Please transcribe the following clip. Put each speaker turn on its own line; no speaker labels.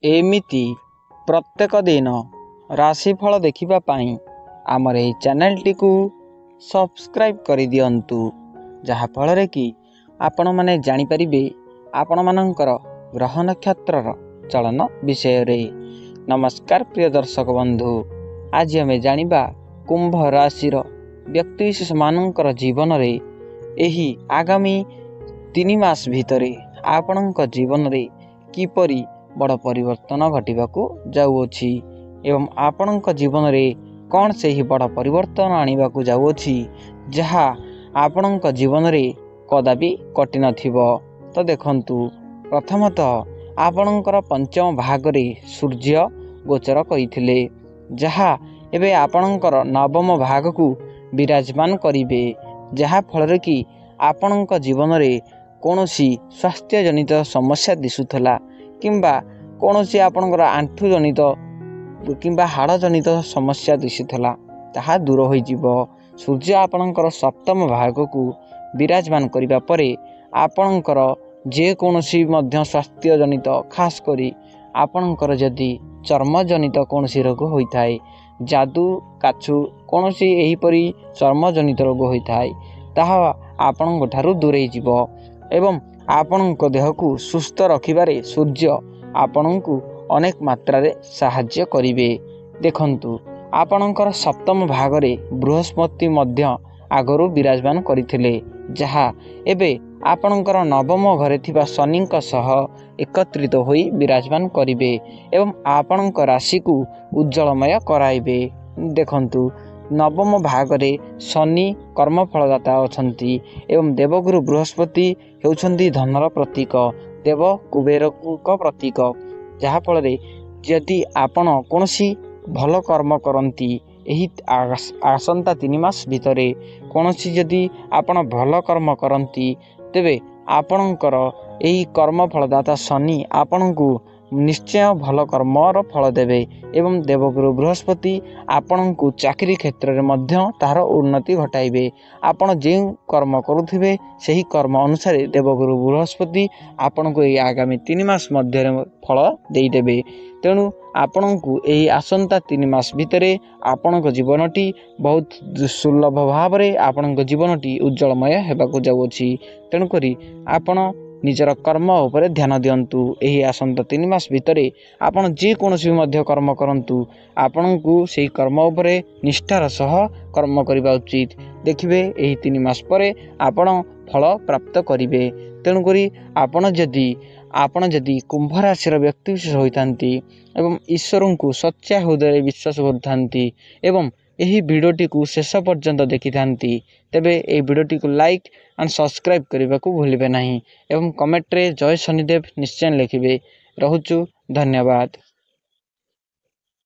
एमिति प्रत्येक दिन राशिफल देखिबा पाई आमर एही चैनलटी को सब्सक्राइब कर दियंतु, जहा फल कि आपण माने जानि परिबे आपण मानकर ग्रह नक्षत्र चलन विषय रे। नमस्कार प्रिय दर्शक बंधु, आज आमे जानिबा कुंभ राशि व्यक्ति विशेष मानकर जीवन रे एही आगामी 3 मास भितरे आपणक जीवन रे किपरि बड़ परिवर्तन घटिबाकू जाउअछि एवं आपणक जीवन रे कौन से ही बड़ परिवर्तन आनिबाकू जाउअछि जहा आपणक जीवन रे कदापि कटि नथिबो। तो देखंतु, प्रथमतः आपणकर पंचम भाग रे सूर्य गोचर करिथिले, जहा एबे आपणकर नवम भाग को विराजमान करिवे, जहा फल कि आपणक जीवन रे कोनोसी स्वास्थ्य जनित समस्या दिसुथला किंबा कोनोसी आपणकर आंठु जनित किंबा हाड़ जनित समस्या दिसुथला ताहा दूर होई जिवो। सूर्य आपणकर सप्तम भाग को विराजमान करिबा परे आपणकर जे कोनोसी मध्य स्वास्थ्य जनित खास करी आपणकर जदि चर्म जनित कोनोसी रोग होइथाय, जादू काछु कोनोसी एहीपरि चर्म जनित रोग होइथाय ताहा आपणक ठारू दूरेई जिवो एवं आपणक देह को सुस्थ रखिबारे सूर्य आपणको अनेक मात्रा रे साहाय्य करिवे। देखंतु, आपणकर सप्तम भाग रे बृहस्पति मध्य आगरू विराजमान करिथिले, जहा एबे आपणकर नवम घरे थिबा शनिक सह एकत्रित होई विराजमान करिवे एवं आपणक राशि को उज्जवलमय कराइबे। देखंतु, नवम भाग रे शनि कर्मफलदाता अछंती एवं देवगुरु बृहस्पति हेउछंती धनर प्रतीक, देव कुबेर को प्रतीक, जहा फल रे यदि आपण कोनोसी भल कर्म करंती एही आसंता 3 मास भितरे कोनोसी यदि आपण भल कर्म करंती तेबे आपणकर एही कर्म फलदाता शनि आपणको निश्चय भल कर्मर फल देवे एवं देवगुरु बृहस्पति आपणको चाकरी क्षेत्र में मध्य तार उन्नति घटाइबे। आपण जे कर्म करुथिबे सही कर्म अनुसार देवगुरु बृहस्पति आपणको एही आगामी 3 मास मध्य फल देइदेबे। तेणु आपणको एही आसंता 3 मास भितरे आपणको जीवनटी बहुत सुलभ भाव रे आपणको जीवनटी उज्जवलमय हेबाकू जाउअछि। तेणु करी आपण निजर कर्म उपरे ध्यान दियंतु। एही आसंता 3 मास भितरे आपण जे कोनोसी मध्य कर्म करंतु आपणको सेही कर्म उपरे निष्ठार सह कर्म करिबा उचित। देखिबे एही 3 मास परे आपण फल प्राप्त करिवे। तेणु करी आपण जदि कुंभ राशि व्यक्ति विशेष होइतांती एवं ईश्वर को सच्चा हृदय विश्वास करथांती एवं एही वीडियोटी को शेष पर्यंत देखि थांती, तेबे एही वीडियोटी को लाइक एंड सब्सक्राइब करने को भूलिबे नहीं एवं कमेंट रे जय शनिदेव निश्चय लिखिबे। रहुचु, धन्यवाद।